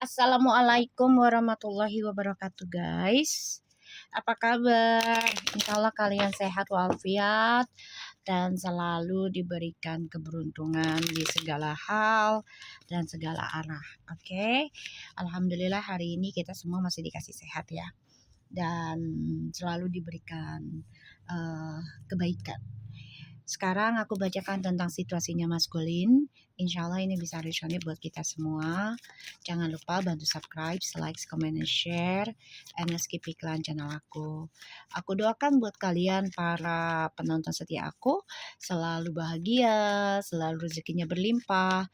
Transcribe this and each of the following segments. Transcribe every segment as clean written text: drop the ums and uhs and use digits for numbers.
Assalamualaikum warahmatullahi wabarakatuh guys. Apa kabar? Insya Allah kalian sehat walafiat dan selalu diberikan keberuntungan di segala hal dan segala arah. Oke. Alhamdulillah hari ini kita semua masih dikasih sehat ya. Dan selalu diberikan kebaikan. Sekarang aku bacakan tentang situasinya maskulin. Insya Allah ini bisa resonate buat kita semua. Jangan lupa bantu subscribe, like, comment, dan share. And skip iklan channel aku. Aku doakan buat kalian para penonton setia aku selalu bahagia, selalu rezekinya berlimpah,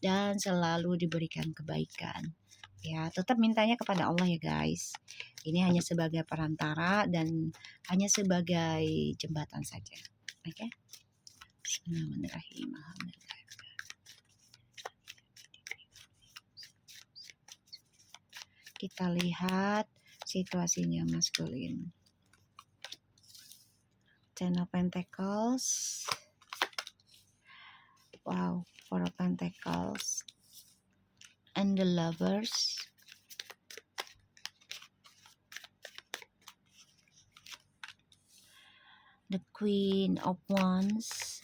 dan selalu diberikan kebaikan. Ya, tetap mintanya kepada Allah ya guys. Ini hanya sebagai perantara dan hanya sebagai jembatan saja. Oke? Bismillahirrahmanirrahim. Kita lihat situasinya maskulin. Ten of Pentacles. Wow, Four of Pentacles. And the Lovers. The Queen of Wands.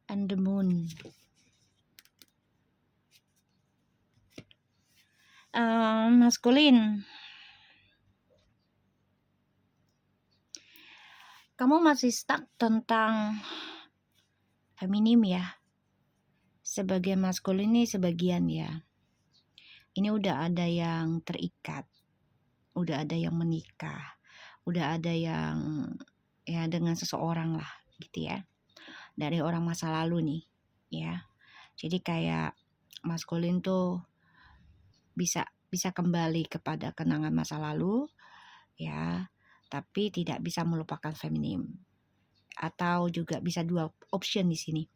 And the Moon. Maskulin. Kamu masih stuck tentang feminim ya. Sebagai maskulin ini sebagian ya. Ini udah ada yang terikat. Udah ada yang menikah. Udah ada yang ya dengan seseorang lah gitu ya. Dari orang masa lalu nih ya. Jadi kayak maskulin tuh bisa kembali kepada kenangan masa lalu ya, tapi tidak bisa melupakan feminim. Atau juga bisa dua option di sini.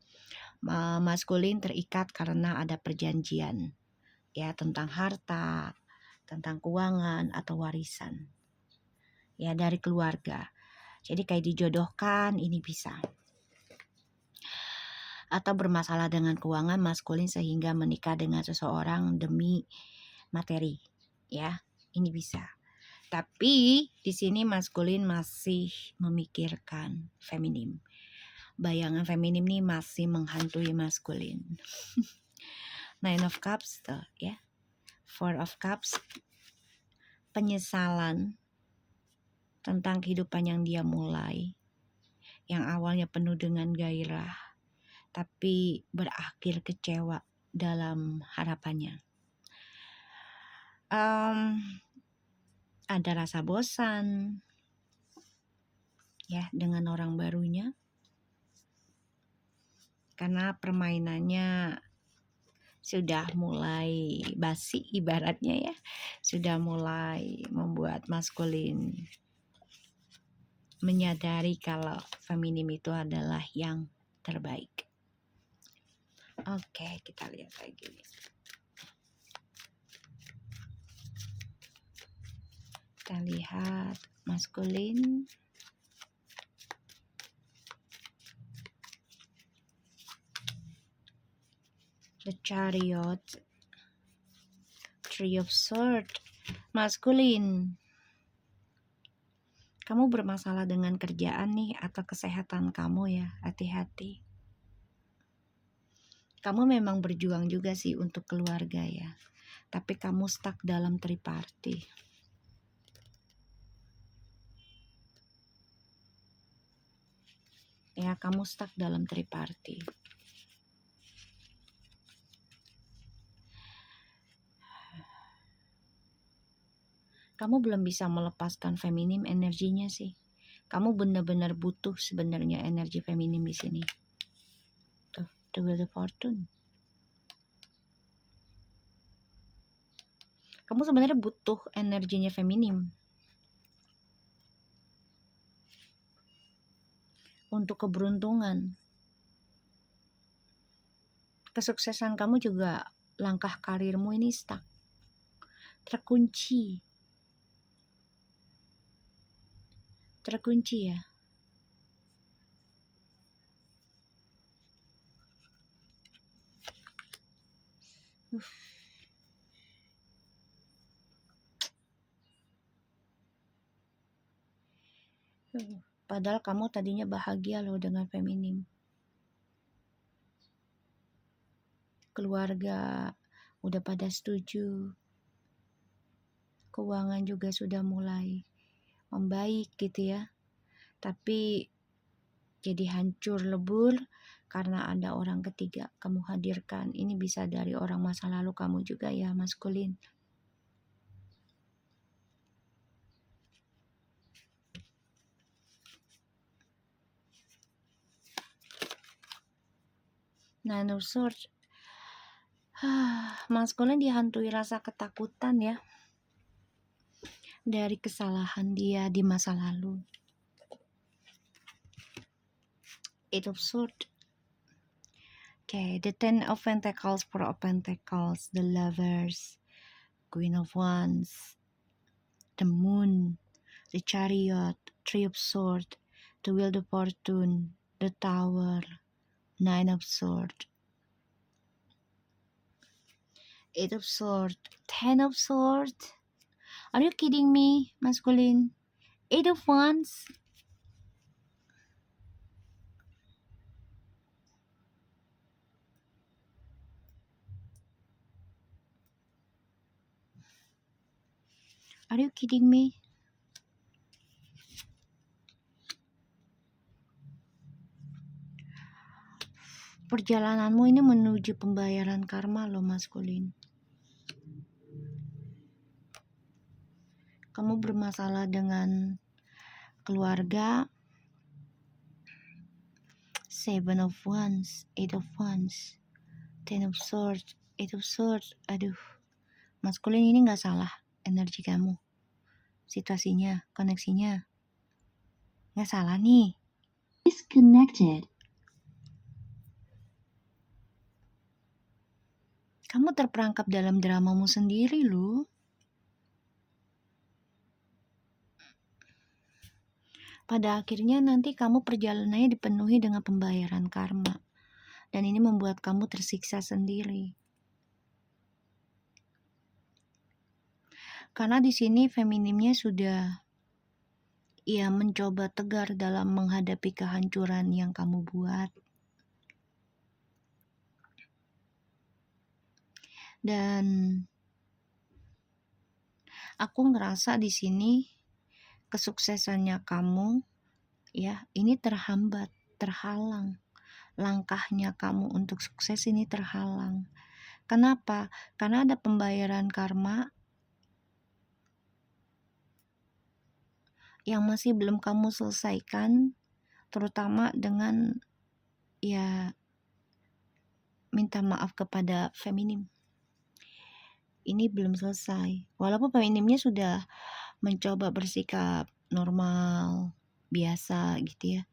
Maskulin terikat karena ada perjanjian ya tentang harta, tentang keuangan atau warisan. Ya dari keluarga. Jadi kayak dijodohkan ini bisa. Atau bermasalah dengan keuangan maskulin sehingga menikah dengan seseorang demi materi. Ya, ini bisa. Tapi di sini maskulin masih memikirkan feminim. Bayangan feminim nih masih menghantui maskulin. Nine of Cups tuh ya. Four of Cups. Penyesalan tentang kehidupan yang dia mulai. Yang awalnya penuh dengan gairah. Tapi berakhir kecewa dalam harapannya. Ada rasa bosan ya dengan orang barunya. Karena permainannya sudah mulai basi ibaratnya ya. Sudah mulai membuat maskulin menyadari kalau feminim itu adalah yang terbaik. Oke, kita lihat lagi nih. Kita lihat maskulin. The Chariot. Three of Swords. Maskulin. Kamu bermasalah dengan kerjaan nih atau kesehatan kamu ya. Hati-hati. Kamu memang berjuang juga sih untuk keluarga ya. Tapi kamu stuck dalam triparty. Ya, kamu stuck dalam triparty. Kamu belum bisa melepaskan feminim energinya sih. Kamu benar-benar butuh sebenarnya energi feminim di sini. Tuh, the Wheel of Fortune. Kamu sebenarnya butuh energinya feminim. Untuk keberuntungan. Kesuksesan kamu juga langkah karirmu ini stuck. Terkunci. terkunci ya. Padahal kamu tadinya bahagia loh dengan feminim. Keluarga udah pada setuju. Keuangan juga sudah mulai membaik gitu ya. Tapi jadi hancur lebur karena ada orang ketiga kamu hadirkan. Ini bisa dari orang masa lalu kamu juga ya, maskulin. Nine of Swords. Maskulin dihantui rasa ketakutan ya. Dari kesalahan dia di masa lalu. Eight of Swords. Okay, the Ten of Pentacles, Four of Pentacles, the Lovers, Queen of Wands, the Moon, the Chariot, Three of Swords, the Wheel of Fortune, the Tower, Nine of Swords, Eight of Swords, Ten of Swords. Are you kidding me, masculine? Eight of Wands. Are you kidding me? Perjalananmu ini menuju pembayaran karma loh, maskulin. Kamu bermasalah dengan keluarga. Seven of Wands, Eight of Wands, Ten of Swords, Eight of Swords. Aduh, maskulin ini gak salah energi kamu. Situasinya, koneksinya gak salah nih. Disconnected. Kamu terperangkap dalam dramamu sendiri loh. Pada akhirnya nanti kamu perjalanannya dipenuhi dengan pembayaran karma. Dan ini membuat kamu tersiksa sendiri. Karena di sini feminimnya sudah mencoba tegar dalam menghadapi kehancuran yang kamu buat. Dan aku ngerasa di sini kesuksesannya kamu ya ini terhambat, terhalang. Langkahnya kamu untuk sukses ini terhalang. Kenapa? Karena ada pembayaran karma yang masih belum kamu selesaikan, terutama dengan minta maaf kepada feminim. Ini belum selesai. Walaupun feminimnya sudah mencoba bersikap normal, biasa gitu ya.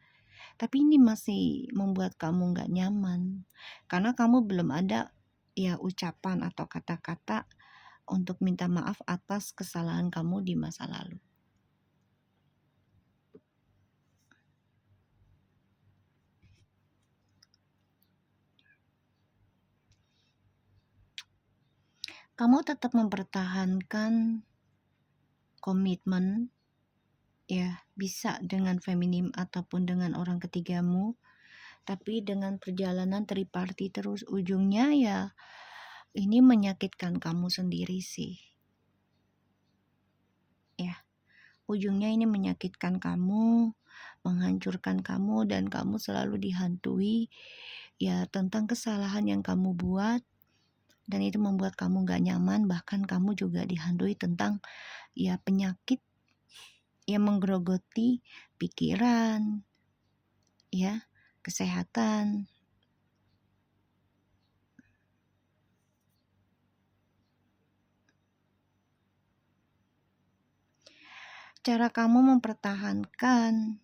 Tapi ini masih membuat kamu gak nyaman. Karena kamu belum ada ucapan atau kata-kata untuk minta maaf atas kesalahan kamu di masa lalu. Kamu tetap mempertahankan komitmen bisa dengan feminim ataupun dengan orang ketigamu, tapi dengan perjalanan triparti terus ujungnya ini menyakitkan kamu sendiri sih. Ujungnya ini menyakitkan kamu, menghancurkan kamu, dan kamu selalu dihantui tentang kesalahan yang kamu buat. Dan itu membuat kamu gak nyaman, bahkan kamu juga dihantui tentang penyakit yang menggerogoti pikiran, kesehatan. Cara kamu mempertahankan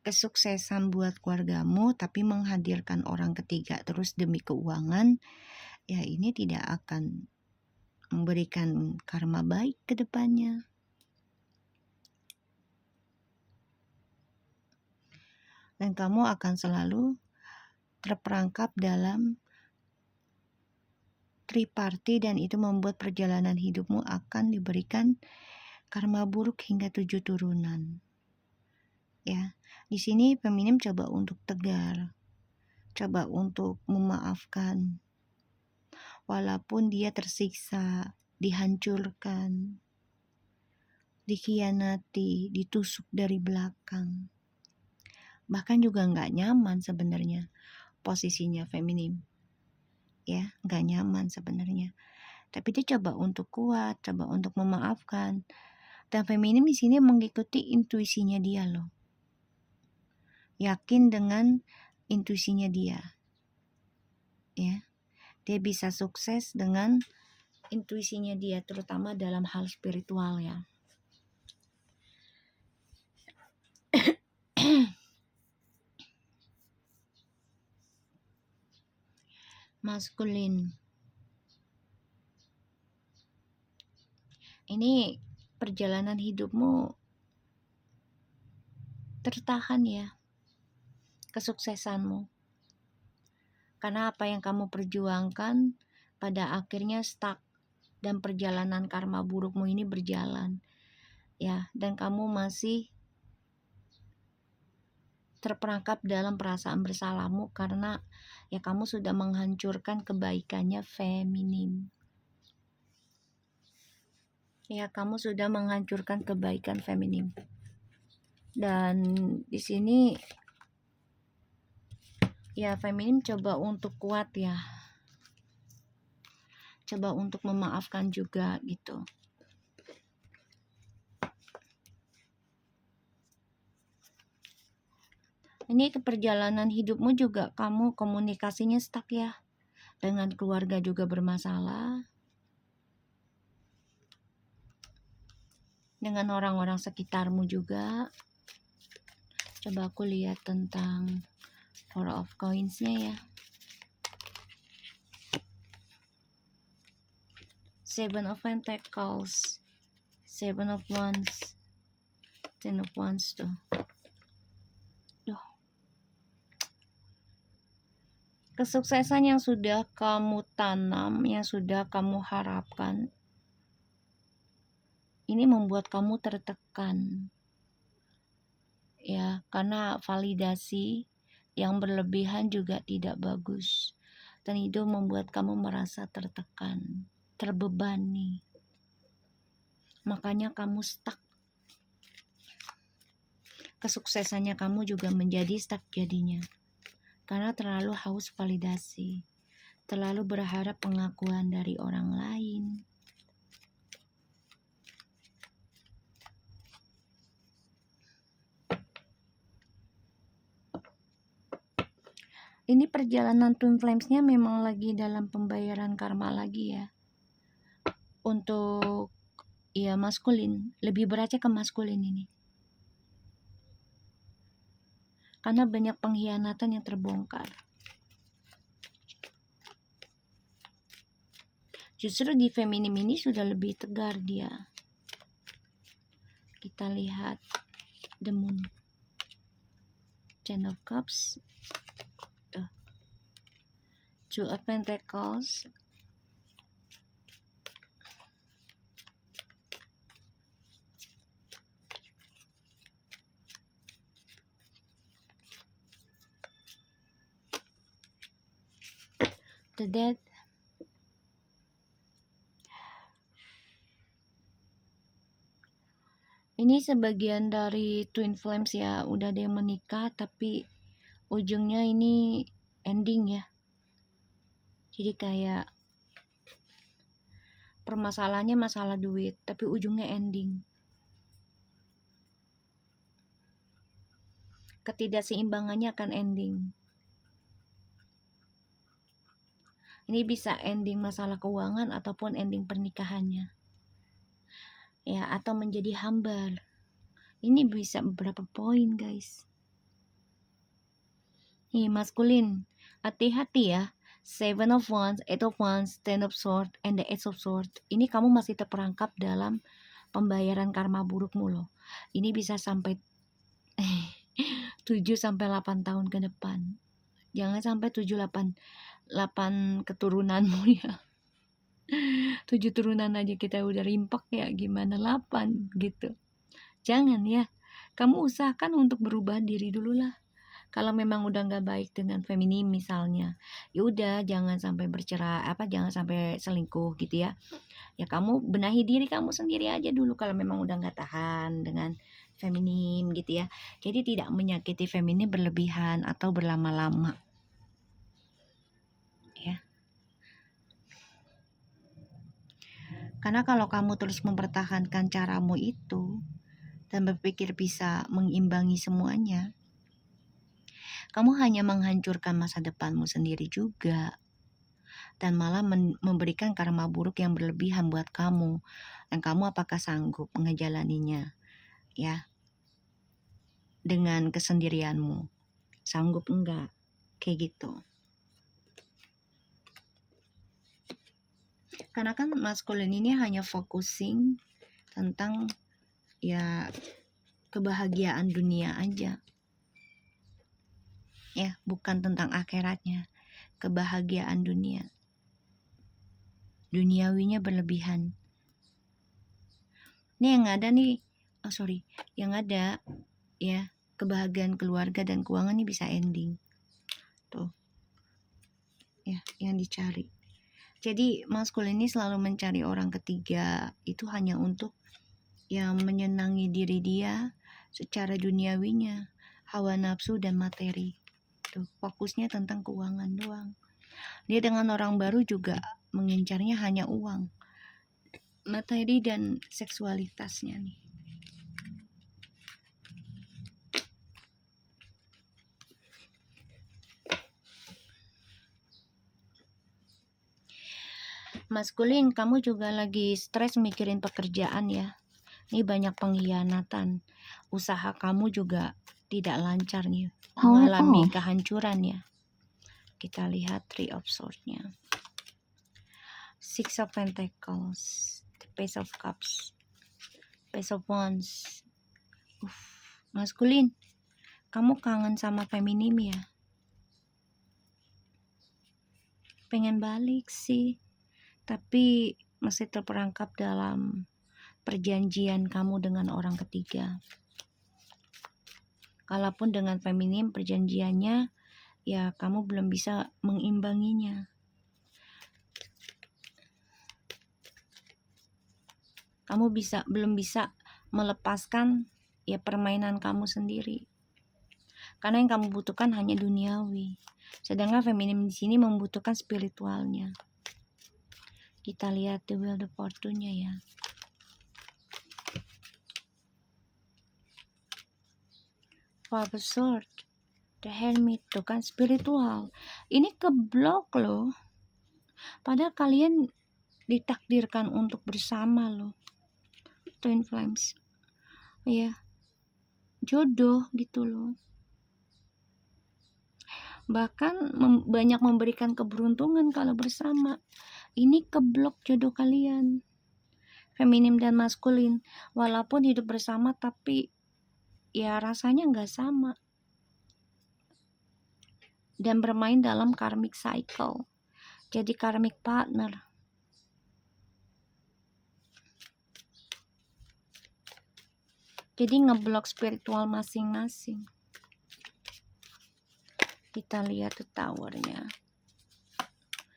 kesuksesan buat keluargamu tapi menghadirkan orang ketiga terus demi keuangan, ini tidak akan memberikan karma baik ke depannya. dan kamu akan selalu terperangkap dalam triparti, dan itu membuat perjalanan hidupmu akan diberikan karma buruk hingga 7 turunan. Ya, di sini feminim coba untuk tegar, coba untuk memaafkan, walaupun dia tersiksa, dihancurkan, dikhianati, ditusuk dari belakang, bahkan juga nggak nyaman sebenarnya posisinya feminim, ya nggak nyaman sebenarnya. Tapi dia coba untuk kuat, coba untuk memaafkan, dan feminim di sini mengikuti intuisinya dia loh, yakin dengan intuisinya dia, ya dia bisa sukses dengan intuisinya dia, terutama dalam hal spiritual ya. Maskulin. Ini perjalanan hidupmu tertahan ya, kesuksesanmu. Karena apa yang kamu perjuangkan pada akhirnya stuck, dan perjalanan karma burukmu ini berjalan. Ya, dan kamu masih terperangkap dalam perasaan bersalahmu karena ya kamu sudah menghancurkan kebaikannya feminim. Ya, kamu sudah menghancurkan kebaikan feminim. Dan di sini ya feminim coba untuk kuat ya. Coba untuk memaafkan juga gitu. Ini keperjalanan hidupmu juga kamu komunikasinya stuck ya. Dengan keluarga juga bermasalah. Dengan orang-orang sekitarmu juga. Coba aku lihat tentang Four of Coins-nya ya. Seven of Pentacles, Seven of Wands, Ten of Wands tuh. Kesuksesan yang sudah kamu tanam, yang sudah kamu harapkan, ini membuat kamu tertekan. Ya, karena validasi yang berlebihan juga tidak bagus. Dan itu membuat kamu merasa tertekan, terbebani. Makanya kamu stuck. Kesuksesannya kamu juga menjadi stuck jadinya. Karena terlalu haus validasi, terlalu berharap pengakuan dari orang lain. Ini perjalanan Twin Flames-nya memang lagi dalam pembayaran karma lagi ya. Untuk ya maskulin, lebih beratnya ke maskulin ini. Karena banyak pengkhianatan yang terbongkar. Justru di feminim ini sudah lebih tegar dia. Kita lihat the moon, Ten of Cups, Two of Pentacles, the Death, ini sebagian dari Twin Flames ya, udah ada yang menikah tapi ujungnya ini ending ya. Jadi kayak permasalahannya masalah duit, tapi ujungnya ending. Ketidakseimbangannya akan ending. Ini bisa ending masalah keuangan ataupun ending pernikahannya. Ya, atau menjadi hambar. Ini bisa beberapa poin, guys. Nih, maskulin. Hati-hati ya. Seven of Wands, Eight of Wands, Ten of Swords, and the Ace of Swords. Ini kamu masih terperangkap dalam pembayaran karma burukmu loh. Ini bisa sampai 7-8 tahun ke depan. Jangan sampai 7-8 keturunanmu ya. 7 turunan aja kita udah rimpak ya, gimana 8 gitu. Jangan ya. Kamu usahakan untuk berubah diri dulu lah. Kalau memang udah nggak baik dengan feminim misalnya, ya udah jangan sampai jangan sampai selingkuh gitu ya. Ya kamu benahi diri kamu sendiri aja dulu kalau memang udah nggak tahan dengan feminim gitu ya. Jadi tidak menyakiti feminim berlebihan atau berlama-lama. Ya. Karena kalau kamu terus mempertahankan caramu itu dan berpikir bisa mengimbangi semuanya, kamu hanya menghancurkan masa depanmu sendiri juga. Dan malah memberikan karma buruk yang berlebihan buat kamu. Dan kamu apakah sanggup mengejalaninya? Ya, dengan kesendirianmu. Sanggup enggak? Kayak gitu. Karena kan maskulin ini hanya focusing tentang ya kebahagiaan dunia aja. Ya, bukan tentang akhiratnya. Kebahagiaan dunia. Duniawinya berlebihan. Ini yang ada nih, yang ada ya kebahagiaan keluarga dan keuangan ini bisa ending. Tuh. Ya, yang dicari. Jadi maskulin ini selalu mencari orang ketiga itu hanya untuk yang menyenangi diri dia secara duniawinya, hawa nafsu dan materi. Tuh, fokusnya tentang keuangan doang. Dia dengan orang baru juga mengincarnya hanya uang, materi dan seksualitasnya nih. Maskulin, kamu juga lagi stres mikirin pekerjaan ya. Ini banyak pengkhianatan. Usaha kamu juga tidak lancar nih, mengalami kehancuran ya. Kita lihat Three of Swords-nya. Six of Pentacles, the Page of Cups, Page of Wands. Maskulin, kamu kangen sama feminim ya? Pengen balik sih, tapi masih terperangkap dalam perjanjian kamu dengan orang ketiga. Kalaupun dengan feminim perjanjiannya, ya kamu belum bisa mengimbanginya. Kamu belum bisa melepaskan ya permainan kamu sendiri. Karena yang kamu butuhkan hanya duniawi. Sedangkan feminim di sini membutuhkan spiritualnya. Kita lihat the Wheel of Fortune-nya ya. Five of Swords, the Hermit, tuh kan spiritual. Ini keblok loh. Padahal kalian ditakdirkan untuk bersama loh. Twin Flames. Ya. Jodoh gitu loh. Bahkan banyak memberikan keberuntungan kalau bersama. Ini keblok jodoh kalian. Feminim dan maskulin. Walaupun hidup bersama tapi ya rasanya nggak sama. Dan bermain dalam karmic cycle. Jadi karmic partner. Jadi ngeblok spiritual masing-masing. Kita lihat tuh towernya.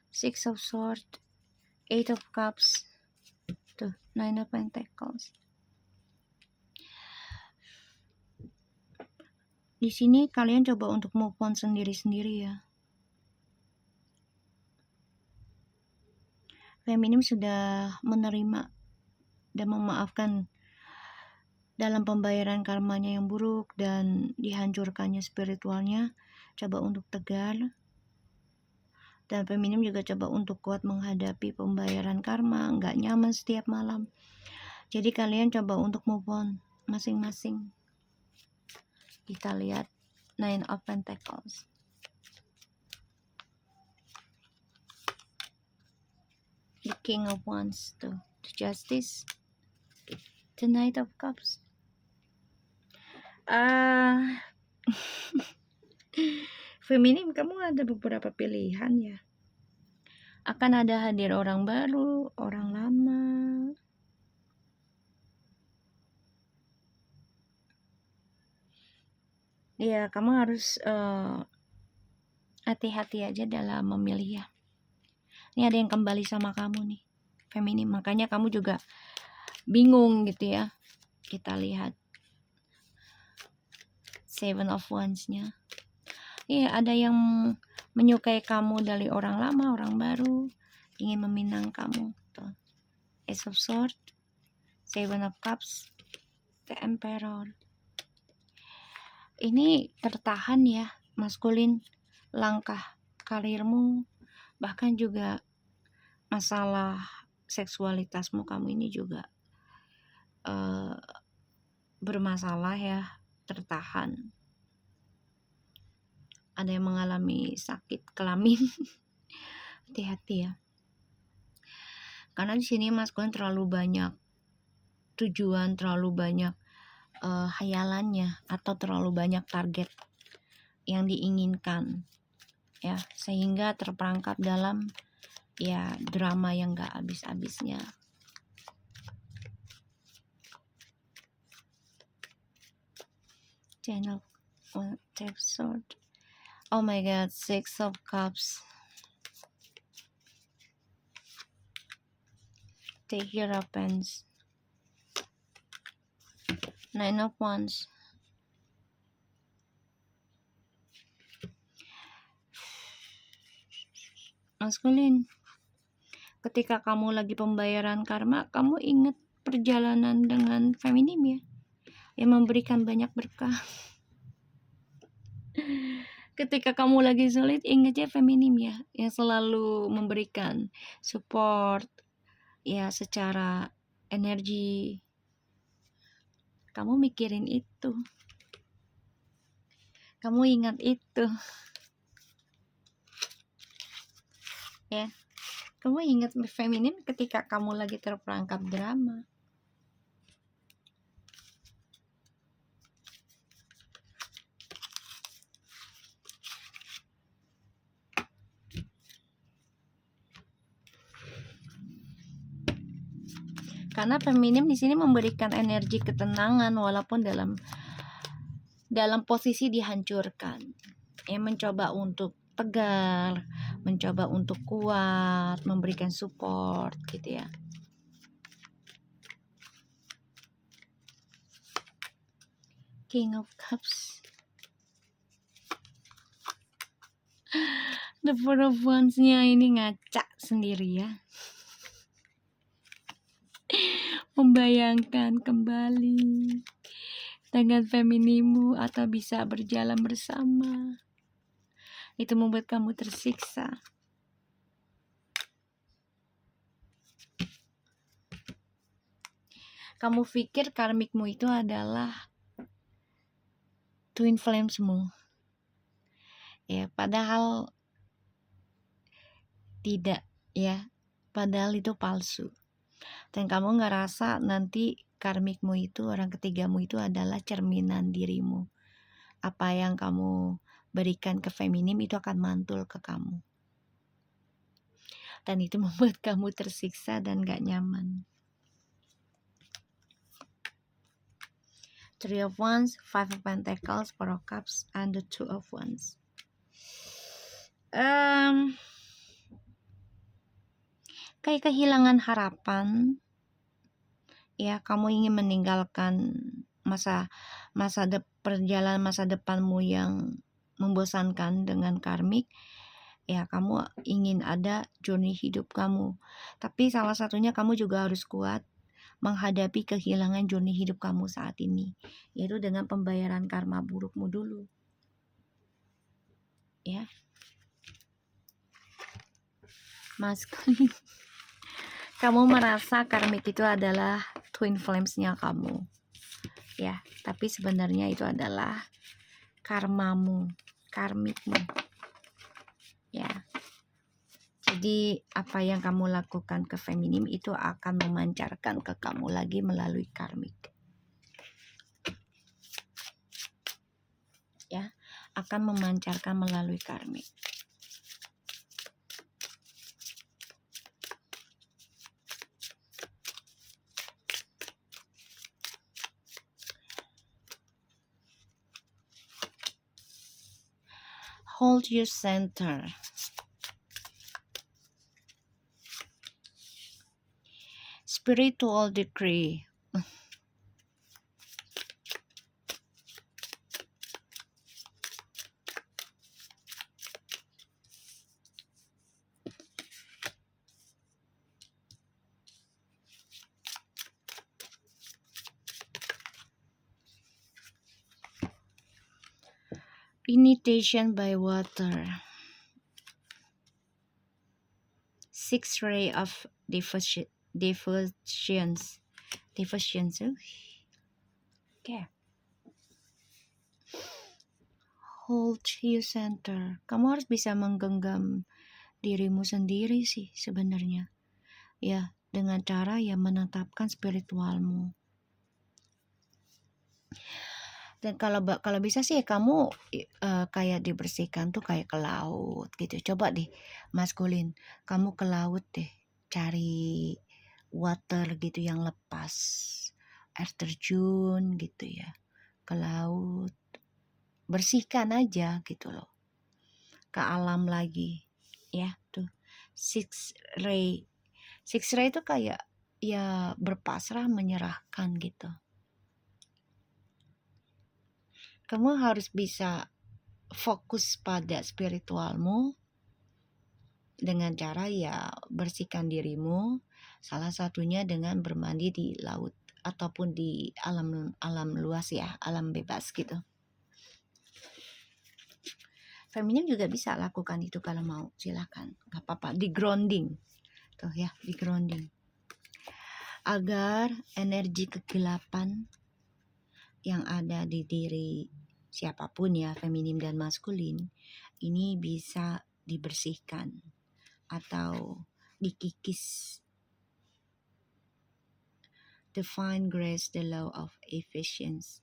Six of Swords, Eight of Cups, tuh Nine of Pentacles. Di sini kalian coba untuk move on sendiri-sendiri ya. Feminim sudah menerima dan memaafkan dalam pembayaran karmanya yang buruk dan dihancurkannya spiritualnya. Coba untuk tegar. Dan feminim juga coba untuk kuat menghadapi pembayaran karma. Nggak nyaman setiap malam. Jadi kalian coba untuk move on masing-masing. Kita lihat Nine of Pentacles. The King of Wands, tuh, the Justice, the Knight of Cups. Feminim, kamu ada beberapa pilihan ya. Akan ada hadir orang baru, orang lama. Ya, kamu harus hati-hati aja dalam memilih ya. Ini ada yang kembali sama kamu nih, feminim. Makanya kamu juga bingung gitu ya. Kita lihat Seven of Wands-nya. Iya, ada yang menyukai kamu dari orang lama, orang baru, ingin meminang kamu. Tuh. Ace of Swords, Seven of Cups, The Emperor. Ini tertahan ya, maskulin, langkah karirmu, bahkan juga masalah seksualitasmu kamu ini juga bermasalah ya, tertahan. Ada yang mengalami sakit kelamin. Hati-hati ya. Karena di sini maskulin terlalu banyak tujuan, terlalu banyak hayalannya, atau terlalu banyak target yang diinginkan ya, sehingga terperangkap dalam ya drama yang gak habis-habisnya. Ten of Swords. Oh my god, Six of Cups. The Hierophant. Nine of Wands. Maskulin, ketika kamu lagi pembayaran karma, kamu ingat perjalanan dengan feminim ya, yang memberikan banyak berkah. Ketika kamu lagi sulit, ingat ya feminim ya, yang selalu memberikan support ya secara energi. Kamu mikirin itu, kamu ingat itu ya. Kamu ingat feminim ketika kamu lagi terperangkap drama. Karena feminim di sini memberikan energi ketenangan walaupun dalam posisi dihancurkan. Ya, mencoba untuk tegar, mencoba untuk kuat, memberikan support gitu ya. King of Cups. The Four of Wands-nya ini ngaca sendiri ya. Membayangkan kembali dengan feminimu atau bisa berjalan bersama. Itu membuat kamu tersiksa. Kamu pikir karmikmu itu adalah twin flamesmu. Ya, padahal tidak ya. Padahal itu palsu. Dan kamu ngerasa nanti karmikmu itu, orang ketigamu itu adalah cerminan dirimu. Apa yang kamu berikan ke feminim itu akan mantul ke kamu. Dan itu membuat kamu tersiksa dan gak nyaman. Three of Wands, Five of Pentacles, Four of Cups, and the Two of Wands. Kayak kehilangan harapan. Ya, kamu ingin meninggalkan perjalanan masa depanmu yang membosankan dengan karmik. Ya, kamu ingin ada journey hidup kamu. Tapi salah satunya kamu juga harus kuat menghadapi kehilangan journey hidup kamu saat ini, yaitu dengan pembayaran karma burukmu dulu. Ya. Maskulin. Kamu merasa karmik itu adalah twin flames-nya kamu. Ya, tapi sebenarnya itu adalah karmamu, karmikmu. Ya. Jadi apa yang kamu lakukan ke feminim itu akan memancarkan ke kamu lagi melalui karmik. Ya. akan memancarkan melalui karmik. Hold your center. Spiritual decree. Initiation by water. 6 ray of devotions. Okay. Hold your center. Kamu harus bisa menggenggam dirimu sendiri sih sebenarnya. Ya, dengan cara ya menetapkan spiritualmu. Dan kalau bisa sih kamu kayak dibersihkan tuh kayak ke laut gitu. Coba deh maskulin, kamu ke laut deh, cari water gitu yang lepas, air terjun gitu ya, ke laut, bersihkan aja gitu loh, ke alam lagi ya tuh. Six ray itu kayak ya berpasrah, menyerahkan gitu. Kamu harus bisa fokus pada spiritualmu dengan cara ya bersihkan dirimu, salah satunya dengan bermandi di laut ataupun di alam luas ya, alam bebas gitu. Feminim juga bisa lakukan itu kalau mau, silakan, nggak apa-apa. Di grounding tuh ya, di grounding agar energi kegelapan yang ada di diri siapapun ya, feminim dan maskulin, ini bisa dibersihkan atau dikikis. Divine grace, the law of efficiency.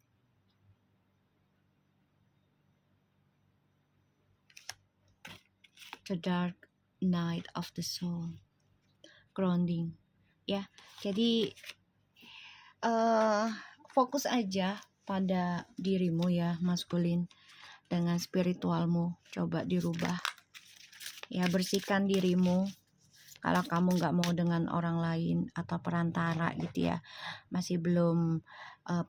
The dark night of the soul. Grounding. Ya, jadi fokus aja pada dirimu ya, maskulin, dengan spiritualmu. Coba dirubah. Ya, bersihkan dirimu. Kalau kamu nggak mau dengan orang lain atau perantara gitu ya, masih belum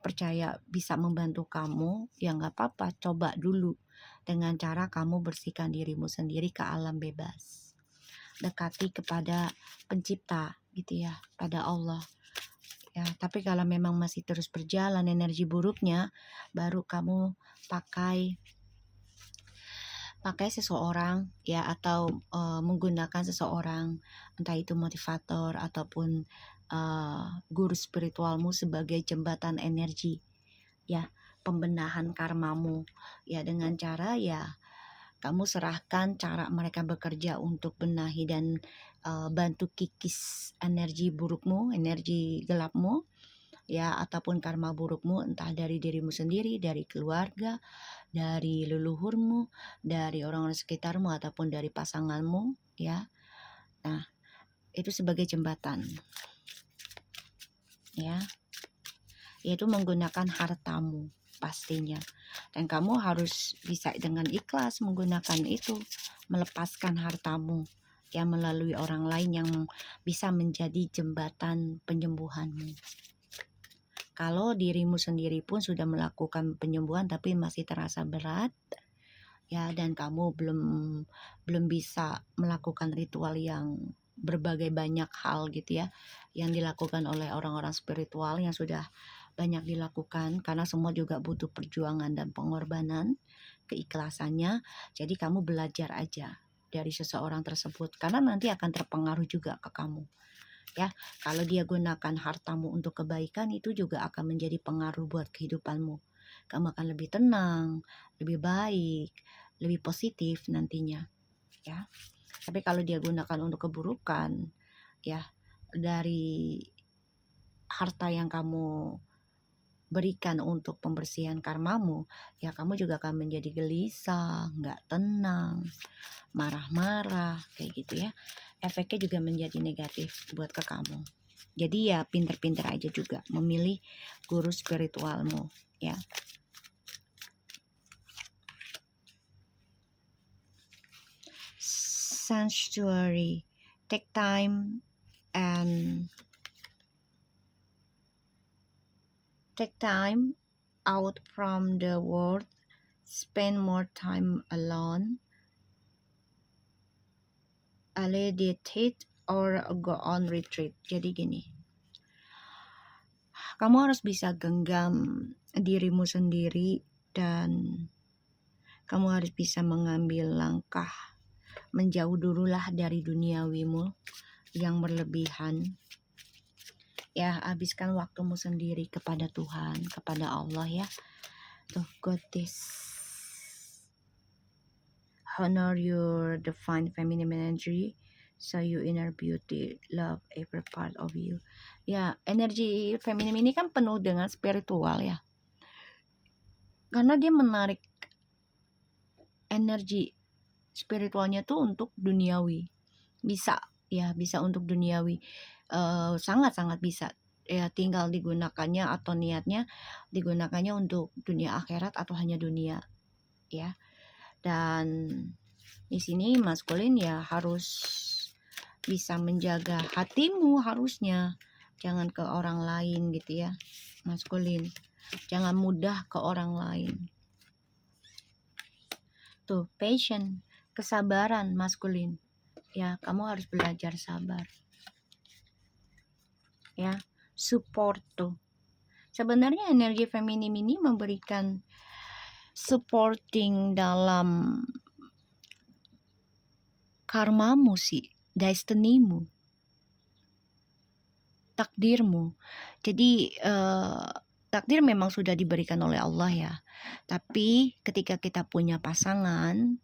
percaya bisa membantu kamu, ya nggak apa-apa, coba dulu dengan cara kamu bersihkan dirimu sendiri ke alam bebas. Dekati kepada pencipta gitu ya, pada Allah. Ya, tapi kalau memang masih terus berjalan energi buruknya, baru kamu pakai seseorang ya, atau menggunakan seseorang, entah itu motivator ataupun guru spiritualmu sebagai jembatan energi ya, pembenahan karmamu ya, dengan cara ya kamu serahkan cara mereka bekerja untuk benahi dan bantu kikis energi burukmu, energi gelapmu ya, ataupun karma burukmu, entah dari dirimu sendiri, dari keluarga, dari leluhurmu, dari orang-orang sekitarmu, ataupun dari pasanganmu ya. Nah, itu sebagai jembatan ya, yaitu menggunakan hartamu pastinya, dan kamu harus bisa dengan ikhlas menggunakan itu, melepaskan hartamu ya, melalui orang lain yang bisa menjadi jembatan penyembuhanmu. Kalau dirimu sendiri pun sudah melakukan penyembuhan tapi masih terasa berat ya, dan kamu belum bisa melakukan ritual yang berbagai banyak hal gitu ya, yang dilakukan oleh orang-orang spiritual yang sudah banyak dilakukan, karena semua juga butuh perjuangan dan pengorbanan, keikhlasannya. Jadi kamu belajar aja dari seseorang tersebut, karena nanti akan terpengaruh juga ke kamu ya. Kalau dia gunakan hartamu untuk kebaikan, itu juga akan menjadi pengaruh buat kehidupanmu. Kamu akan lebih tenang, lebih baik, lebih positif nantinya ya. Tapi kalau dia gunakan untuk keburukan ya, dari harta yang kamu berikan untuk pembersihan karmamu, ya kamu juga akan menjadi gelisah, nggak tenang, marah-marah, kayak gitu ya. Efeknya juga menjadi negatif buat ke kamu. Jadi ya pinter-pinter aja juga memilih guru spiritualmu ya. Sanctuary, take time and out from the world, spend more time alone, meditate or go on retreat. Jadi gini, kamu harus bisa genggam dirimu sendiri dan kamu harus bisa mengambil langkah menjauh dululah dari duniawimu yang berlebihan. Ya, habiskan waktumu sendiri kepada Tuhan, kepada Allah ya. Tuh, got this. Honor your divine feminine energy, so your inner beauty, love every part of you. Ya, energi feminim ini kan penuh dengan spiritual ya. Karena dia menarik energi spiritualnya tuh untuk duniawi. Bisa ya, bisa untuk duniawi. Sangat-sangat bisa. Ya, tinggal digunakannya atau niatnya digunakannya untuk dunia akhirat atau hanya dunia ya. Dan di sini maskulin ya harus bisa menjaga hatimu, harusnya jangan ke orang lain gitu ya. Maskulin, jangan mudah ke orang lain. Tuh, patience, kesabaran maskulin. Ya, kamu harus belajar sabar. Ya, support tuh. Sebenarnya energi feminim ini memberikan supporting dalam karmamu sih, destinimu, takdirmu. Jadi takdir memang sudah diberikan oleh Allah ya. Tapi ketika kita punya pasangan,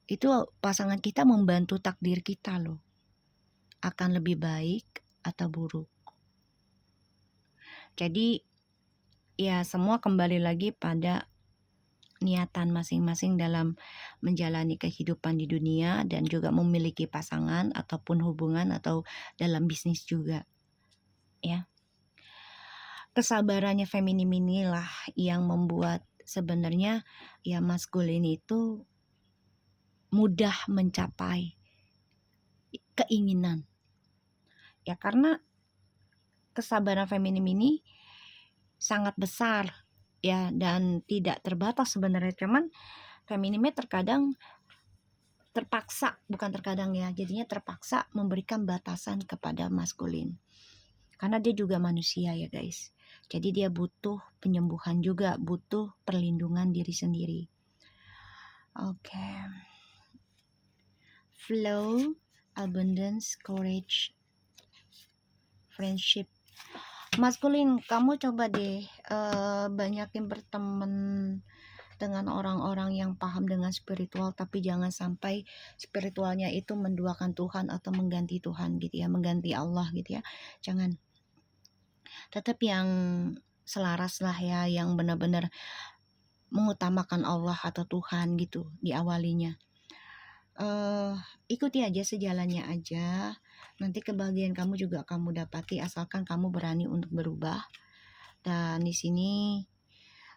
itu pasangan kita membantu takdir kita loh. Akan lebih baik atau buruk. Jadi ya semua kembali lagi pada niatan masing-masing dalam menjalani kehidupan di dunia dan juga memiliki pasangan ataupun hubungan atau dalam bisnis juga ya. Kesabarannya feminim inilah yang membuat sebenarnya ya maskulin itu mudah mencapai keinginan ya, karena kesabaran feminim ini sangat besar ya dan tidak terbatas sebenarnya. Cuman feminimnya terkadang terpaksa, bukan terkadang ya, jadinya terpaksa memberikan batasan kepada maskulin. Karena dia juga manusia ya guys. Jadi dia butuh penyembuhan juga, butuh perlindungan diri sendiri. Oke. Flow, abundance, courage, friendship. Maskulin, kamu coba deh banyakin berteman dengan orang-orang yang paham dengan spiritual, tapi jangan sampai spiritualnya itu menduakan Tuhan atau mengganti Tuhan gitu ya, mengganti Allah gitu ya. Jangan. Tetap yang selaras lah ya, yang benar-benar mengutamakan Allah atau Tuhan gitu di awalinya. Ikuti aja sejalannya aja. Nanti kebahagiaan kamu juga kamu dapati asalkan kamu berani untuk berubah. Dan di sini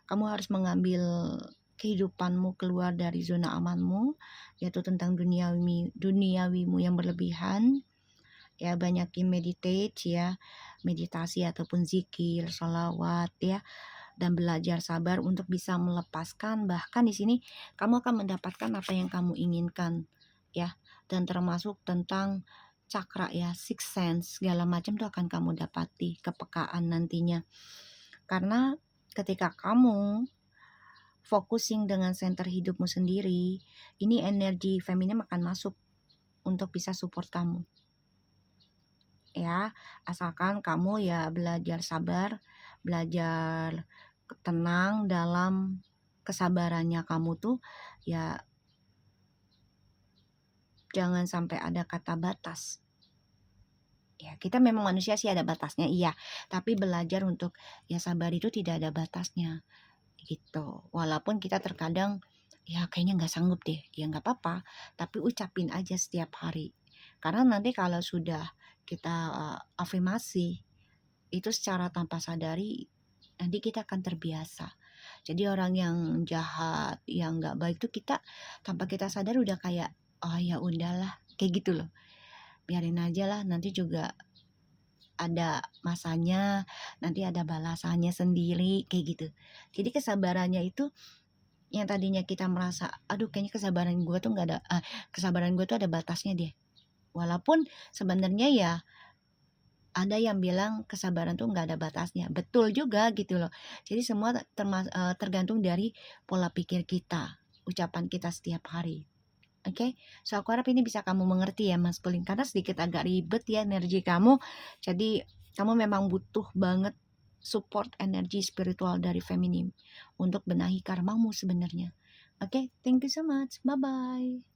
kamu harus mengambil kehidupanmu keluar dari zona amanmu, yaitu tentang duniawimu yang berlebihan. Ya, banyakin meditate ya, meditasi ataupun zikir, sholawat ya, dan belajar sabar untuk bisa melepaskan. Bahkan di sini kamu akan mendapatkan apa yang kamu inginkan ya, dan termasuk tentang cakra ya, sixth sense segala macam tuh akan kamu dapati, kepekaan nantinya. Karena ketika kamu focusing dengan center hidupmu sendiri, ini energi feminim akan masuk untuk bisa support kamu ya, asalkan kamu ya belajar sabar, belajar tenang dalam kesabarannya kamu tuh ya, jangan sampai ada kata batas Ya, kita memang manusia sih ada batasnya, iya. Tapi belajar untuk ya sabar itu tidak ada batasnya, gitu. Walaupun kita terkadang ya kayaknya nggak sanggup deh, ya nggak apa-apa. Tapi ucapin aja setiap hari. Karena nanti kalau sudah kita afirmasi itu secara tanpa sadari, nanti kita akan terbiasa. Jadi orang yang jahat, yang nggak baik tuh kita tanpa kita sadar udah kayak oh ya udahlah, kayak gitu loh. Biarin aja lah, nanti juga ada masanya, nanti ada balasannya sendiri, kayak gitu. Jadi kesabarannya itu yang tadinya kita merasa, aduh kayaknya kesabaran gue tuh ada batasnya deh. Walaupun sebenarnya ya ada yang bilang kesabaran tuh nggak ada batasnya. Betul juga gitu loh. Jadi semua tergantung dari pola pikir kita, ucapan kita setiap hari. Oke, so aku harap ini bisa kamu mengerti ya Mas Pulin, karena sedikit agak ribet ya energi kamu. Jadi kamu memang butuh banget support energi spiritual dari feminim untuk benahi karmamu sebenarnya. Oke, thank you so much. Bye bye.